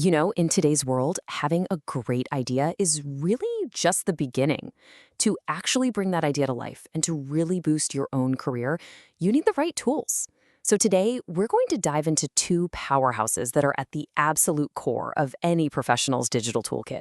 In today's world, having a great idea is really just the beginning. To actually bring that idea to life and to really boost your own career, you need the right tools. So today, we're going to dive into two powerhouses that are at the absolute core of any professional's digital toolkit.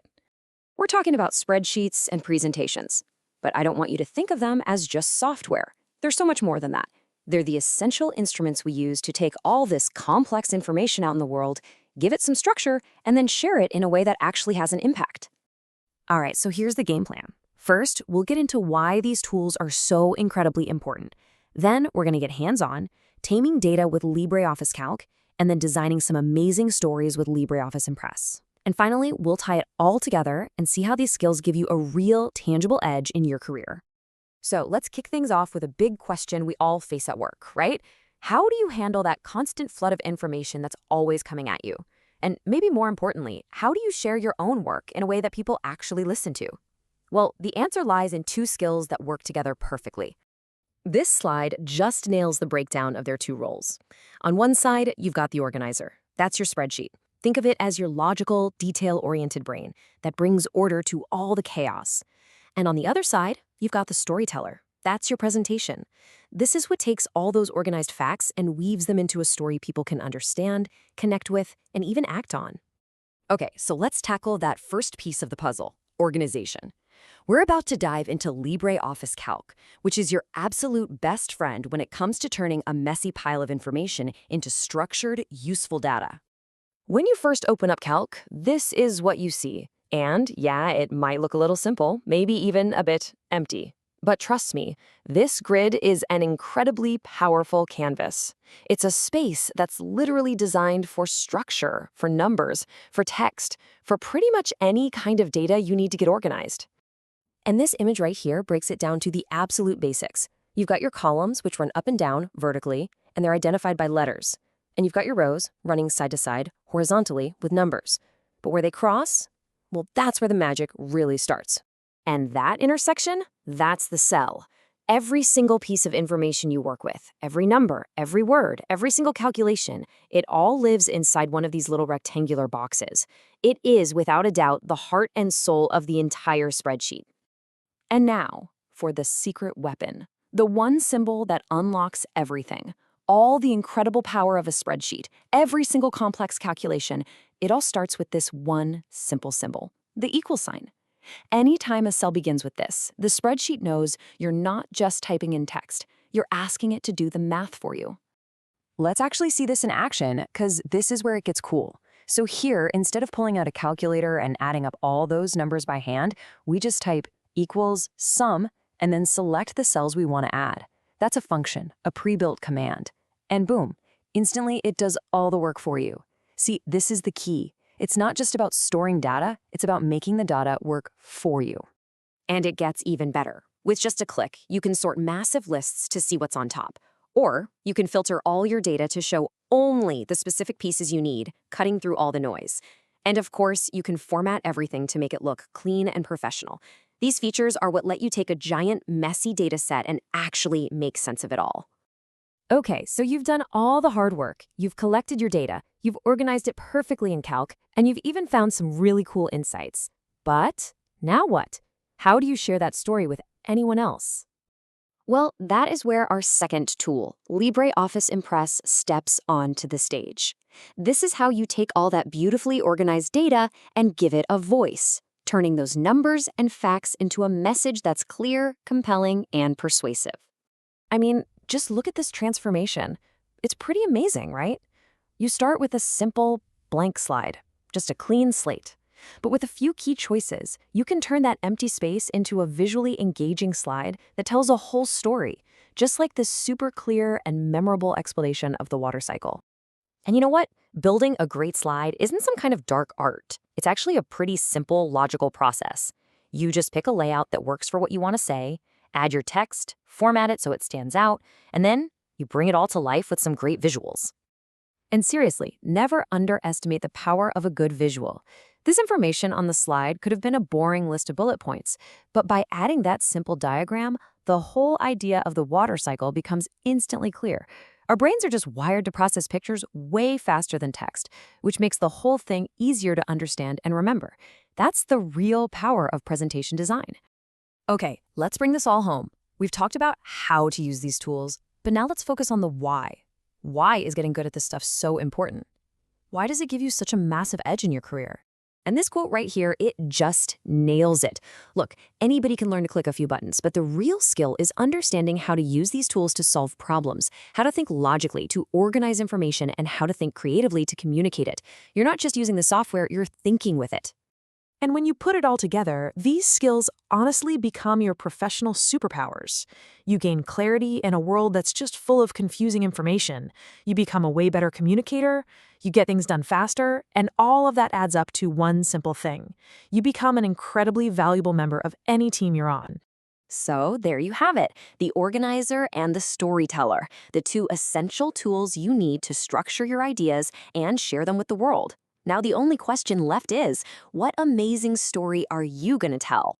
We're talking about spreadsheets and presentations, but I don't want you to think of them as just software. They're so much more than that. They're the essential instruments we use to take all this complex information out in the world, give it some structure, and then share it in a way that actually has an impact. All right, so here's the game plan. First, we'll get into why these tools are so incredibly important. Then we're going to get hands-on, taming data with LibreOffice Calc, and then designing some amazing stories with LibreOffice Impress. And finally, we'll tie it all together and see how these skills give you a real, tangible edge in your career. So let's kick things off with a big question we all face at work, right? How do you handle that constant flood of information that's always coming at you? And maybe more importantly, how do you share your own work in a way that people actually listen to? Well, the answer lies in two skills that work together perfectly. This slide just nails the breakdown of their two roles. On one side, you've got the organizer. That's your spreadsheet. Think of it as your logical, detail-oriented brain that brings order to all the chaos. And on the other side, you've got the storyteller. That's your presentation. This is what takes all those organized facts and weaves them into a story people can understand, connect with, and even act on. Okay, so let's tackle that first piece of the puzzle, organization. We're about to dive into LibreOffice Calc, which is your absolute best friend when it comes to turning a messy pile of information into structured, useful data. When you first open up Calc, this is what you see. And yeah, it might look a little simple, maybe even a bit empty. But trust me, this grid is an incredibly powerful canvas. It's a space that's literally designed for structure, for numbers, for text, for pretty much any kind of data you need to get organized. And this image right here breaks it down to the absolute basics. You've got your columns, which run up and down vertically, and they're identified by letters. And you've got your rows running side to side horizontally with numbers. But where they cross, well, that's where the magic really starts. And that intersection, that's the cell. Every single piece of information you work with, every number, every word, every single calculation, it all lives inside one of these little rectangular boxes. It is, without a doubt, the heart and soul of the entire spreadsheet. And now, for the secret weapon, the one symbol that unlocks everything. All the incredible power of a spreadsheet, every single complex calculation, it all starts with this one simple symbol, the equal sign. Anytime a cell begins with this, the spreadsheet knows you're not just typing in text, you're asking it to do the math for you. Let's actually see this in action, because this is where it gets cool. So here, instead of pulling out a calculator and adding up all those numbers by hand, we just type equals sum and then select the cells we want to add. That's a function, a pre-built command. And boom, instantly it does all the work for you. See, this is the key. It's not just about storing data, it's about making the data work for you. And it gets even better. With just a click, you can sort massive lists to see what's on top. Or you can filter all your data to show only the specific pieces you need, cutting through all the noise. And of course, you can format everything to make it look clean and professional. These features are what let you take a giant, messy data set and actually make sense of it all. Okay, so you've done all the hard work, you've collected your data, you've organized it perfectly in Calc, and you've even found some really cool insights. But now what? How do you share that story with anyone else? Well, that is where our second tool, LibreOffice Impress, steps onto the stage. This is how you take all that beautifully organized data and give it a voice, turning those numbers and facts into a message that's clear, compelling, and persuasive. I mean, just look at this transformation. It's pretty amazing, right? You start with a simple blank slide, just a clean slate. But with a few key choices, you can turn that empty space into a visually engaging slide that tells a whole story, just like this super clear and memorable explanation of the water cycle. And you know what? Building a great slide isn't some kind of dark art. It's actually a pretty simple, logical process. You just pick a layout that works for what you want to say, add your text, format it so it stands out, and then you bring it all to life with some great visuals. And seriously, never underestimate the power of a good visual. This information on the slide could have been a boring list of bullet points, but by adding that simple diagram, the whole idea of the water cycle becomes instantly clear. Our brains are just wired to process pictures way faster than text, which makes the whole thing easier to understand and remember. That's the real power of presentation design. Okay, let's bring this all home. We've talked about how to use these tools, but now let's focus on the why. Why is getting good at this stuff so important? Why does it give you such a massive edge in your career? And this quote right here, it just nails it. Look, anybody can learn to click a few buttons, but the real skill is understanding how to use these tools to solve problems, how to think logically, to organize information, and how to think creatively to communicate it. You're not just using the software, you're thinking with it. And when you put it all together, these skills honestly become your professional superpowers. You gain clarity in a world that's just full of confusing information. You become a way better communicator, you get things done faster, and all of that adds up to one simple thing. You become an incredibly valuable member of any team you're on. So there you have it, the organizer and the storyteller, the two essential tools you need to structure your ideas and share them with the world. Now the only question left is, what amazing story are you going to tell?